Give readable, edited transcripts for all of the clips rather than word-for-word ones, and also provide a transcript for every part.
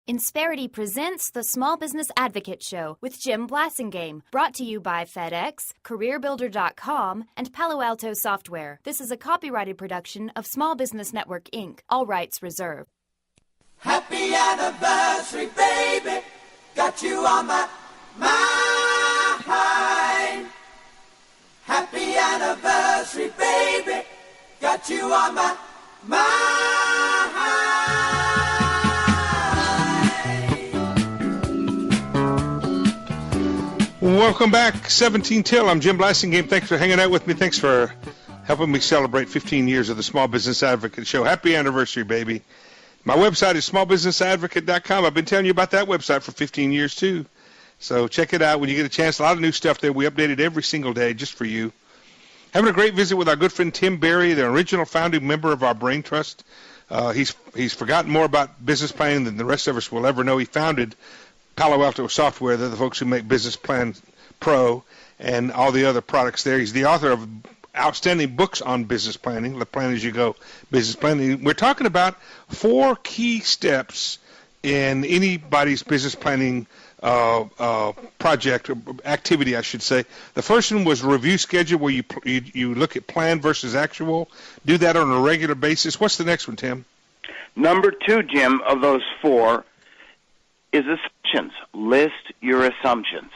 Insperity presents the Small Business Advocate Show with Jim Blasingame, brought to you by FedEx, CareerBuilder.com, and Palo Alto Software. This is a copyrighted production of Small Business Network, Inc., all rights reserved. Happy anniversary, baby, got you on my mind. Happy anniversary, baby, got you on my mind. Welcome back, 17 Till. I'm Jim Blasingame. Thanks for hanging out with me. Thanks for helping me celebrate 15 years of the Small Business Advocate Show. Happy anniversary, baby. My website is smallbusinessadvocate.com. I've been telling you about that website for 15 years, too. So check it out when you get a chance. A lot of new stuff there. We update it every single day just for you. Having a great visit with our good friend Tim Berry, the original founding member of our Brain Trust. He's forgotten more about business planning than the rest of us will ever know. He founded Palo Alto Software. They're the folks who make Business Plan Pro and all the other products there. He's the author of outstanding books on business planning, the Plan As You Go business planning. We're talking about 4 key steps in anybody's business planning project or activity, I should say. The first one was review schedule, where you look at plan versus actual. Do that on a regular basis. What's the next one, Tim? Number 2, Jim, of those 4 is assumptions. List your assumptions.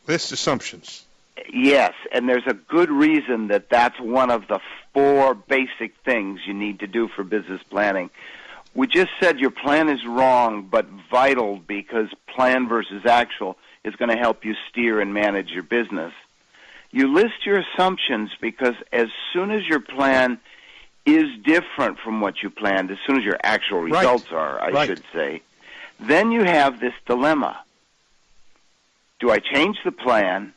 List assumptions. Yes, and there's a good reason that that's one of the 4 basic things you need to do for business planning. We just said your plan is wrong, but vital, because plan versus actual is going to help you steer and manage your business. You list your assumptions because as soon as your plan is different from what you planned, as soon as your actual results are, I should say, then you have this dilemma. Do I change the plan,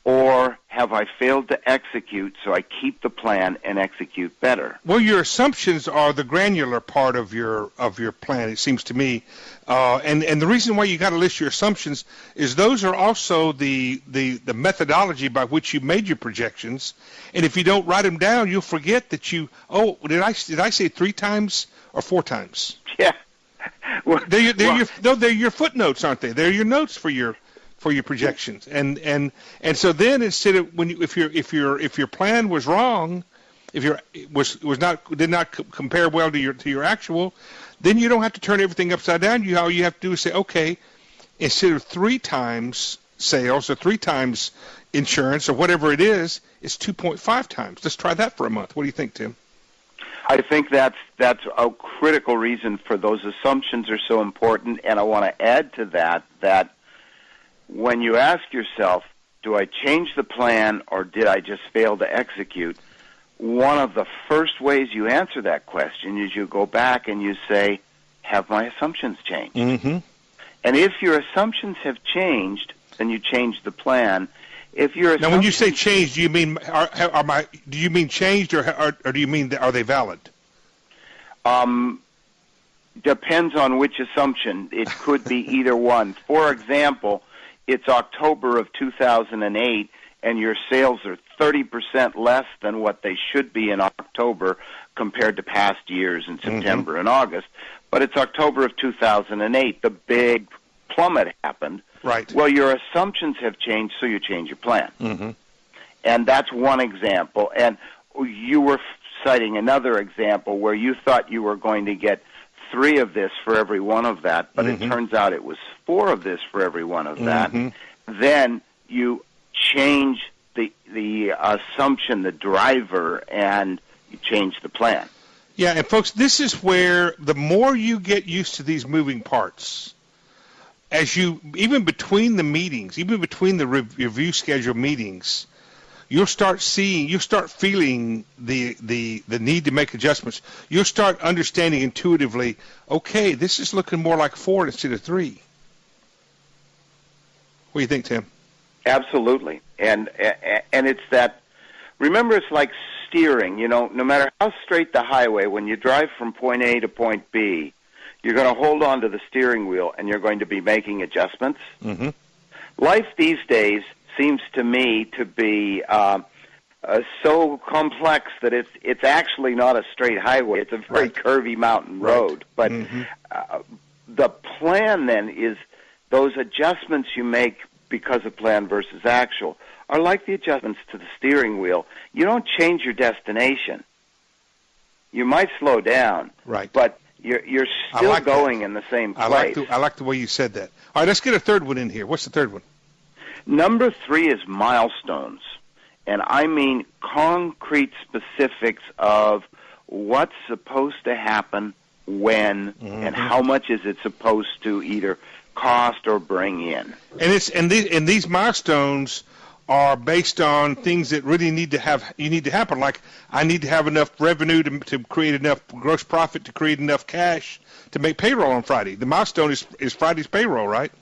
or have I failed to execute, so I keep the plan and execute better? Well, your assumptions are the granular part of your plan, it seems to me. And the reason why you got to list your assumptions is those are also the methodology by which you made your projections. And if you don't write them down, you'll forget that did I say 3 times or 4 times? Yeah. Well, they're your footnotes, aren't they? They're your notes for your projections. And so then, instead of if your plan was wrong, if did not compare well to your actual, then you don't have to turn everything upside down. All you have to do is say, okay, instead of 3 times sales or 3 times insurance or whatever it is, it's 2.5 times. Let's try that for a month. What do you think, Tim? I think that's a critical reason for those assumptions are so important, and I want to add to that when you ask yourself, do I change the plan or did I just fail to execute, one of the first ways you answer that question is you go back and you say, have my assumptions changed? Mm-hmm. And if your assumptions have changed, then you change the plan. Now, when you say changed, do you mean do you mean changed or do you mean are they valid? Depends on which assumption. It could be either one. For example, it's October of 2008, and your sales are 30% less than what they should be in October compared to past years in September and August. But it's October of 2008. The big plummet happened. Right. Well, your assumptions have changed, so you change your plan. Mm-hmm. And that's one example. And you were citing another example where you thought you were going to get 3 of this for every one of that, but it turns out it was 4 of this for every one of that. Then you change the assumption, the driver, and you change the plan. Yeah, and folks, this is where the more you get used to these moving parts, even between the meetings, even between the review schedule meetings, you'll start feeling the need to make adjustments. You'll start understanding intuitively, okay, this is looking more like 4 instead of 3. What do you think, Tim? Absolutely. And it's that, remember, it's like steering. No matter how straight the highway, when you drive from point A to point B, you're going to hold on to the steering wheel and you're going to be making adjustments. Life these days seems to me to be so complex that it's actually not a straight highway. It's a very curvy mountain road. But the plan then is those adjustments you make because of plan versus actual are like the adjustments to the steering wheel. You don't change your destination. You might slow down, but you're still going in the same place. I like the way you said that. All right, let's get a third one in here. What's the third one? Number 3 is milestones. And I mean concrete specifics of what's supposed to happen, when, and how much is it supposed to either cost or bring in. And these milestones are based on things that really need to happen. Like, I need to have enough revenue to create enough gross profit to create enough cash to make payroll on Friday. The milestone is Friday's payroll, right?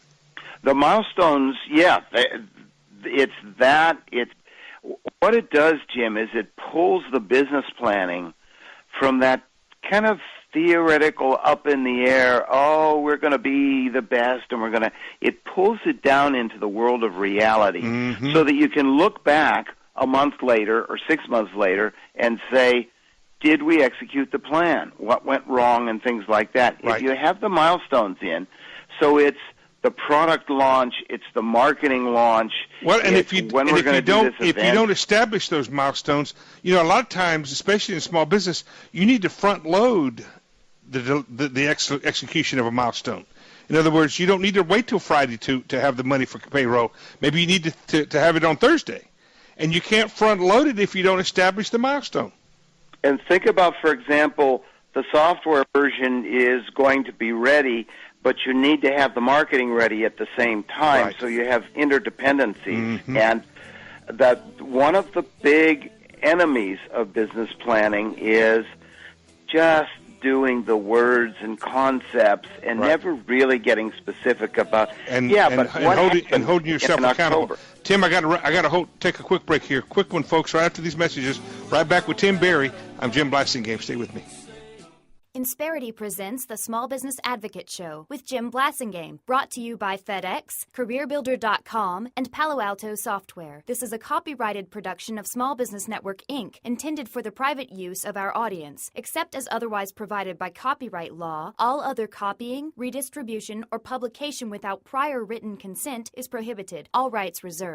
The milestones, it's that. What it does, Jim, is it pulls the business planning from that kind of theoretical up in the air, we're going to be the best, and it pulls it down into the world of reality so that you can look back a month later or 6 months later and say, did we execute the plan? What went wrong and things like that. If you have the milestones in, so it's the product launch, it's the marketing launch. Well, and if you don't establish those milestones, a lot of times, especially in small business, you need to front load the execution of a milestone. In other words, you don't need to wait till Friday to have the money for payroll. Maybe you need to have it on Thursday, and you can't front load it if you don't establish the milestone. And think about, for example, the software version is going to be ready, but you need to have the marketing ready at the same time, so you have interdependencies. And that one of the big enemies of business planning is just doing the words and concepts and never really getting specific about. Holding yourself accountable. Tim, I got to take a quick break here. Quick one, folks. Right after these messages, right back with Tim Berry. I'm Jim Blasingame. Stay with me. Insperity presents the Small Business Advocate Show with Jim Blasingame, brought to you by FedEx, CareerBuilder.com, and Palo Alto Software. This is a copyrighted production of Small Business Network, Inc., intended for the private use of our audience. Except as otherwise provided by copyright law, all other copying, redistribution, or publication without prior written consent is prohibited. All rights reserved.